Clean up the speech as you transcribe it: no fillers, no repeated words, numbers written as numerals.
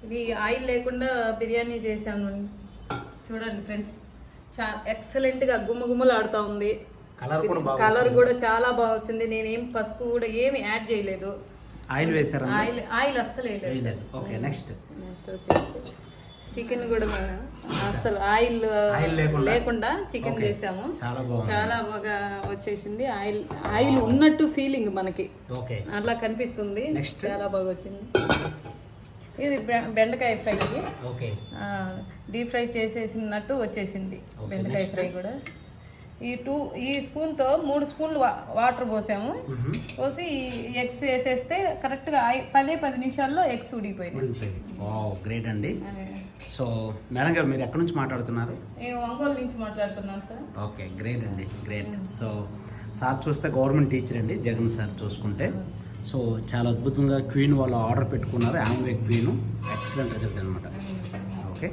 ఇది ఆయిల్ లేకుండా బిర్యానీ చేశాను చూడండి ఫ్రెండ్స్. చాలా ఎక్సలెంట్గా గుమ్మగుమ్మలాడుతూ ఉంది. కలర్ కూడా చాలా బాగా వచ్చింది. నేనేం పసుపు కూడా ఏమి యాడ్ చేయలేదు. ఆయిల్ వేసారా? ఆయిల్ అస్సలు వేయలేదు. ఓకే, నెక్స్ట్ వచ్చేసి చికెన్ కూడా అసలు ఆయిల్ లేకుండా చికెన్ చేసాము. చాలా బాగా వచ్చేసింది. ఆయిల్ ఉన్నట్టు ఫీలింగ్ మనకి అట్లా కనిపిస్తుంది. చాలా బాగా వచ్చింది. ఇది బెండకాయ ఫ్రై. డీప్ ఫ్రై చేసేసినట్టు వచ్చేసింది బెండకాయ ఫ్రై కూడా. ఈ స్పూన్తో 3 స్పూన్లు వాటర్ పోసాము. పోసి ఎగ్స్ వేసేస్తే కరెక్ట్గా 10 నిమిషాల్లో ఎగ్స్ ఉడికిపోయింది. గ్రేట్ అండి. సో మేడం గారు, మీరు ఎక్కడి నుంచి మాట్లాడుతున్నారు? నేను ఒంగోలు నుంచి మాట్లాడుతున్నాను సార్. ఓకే, గ్రేట్ అండి, గ్రేట్. సో సార్ చూస్తే గవర్నమెంట్ టీచర్ అండి, జగన్ సార్ చూసుకుంటే. సో చాలా అద్భుతంగా క్వీన్ వాళ్ళు ఆర్డర్ పెట్టుకున్నారు. ఆమె క్వీన్ ఎక్సలెంట్ రిజల్ట్ అనమాట. ఓకే.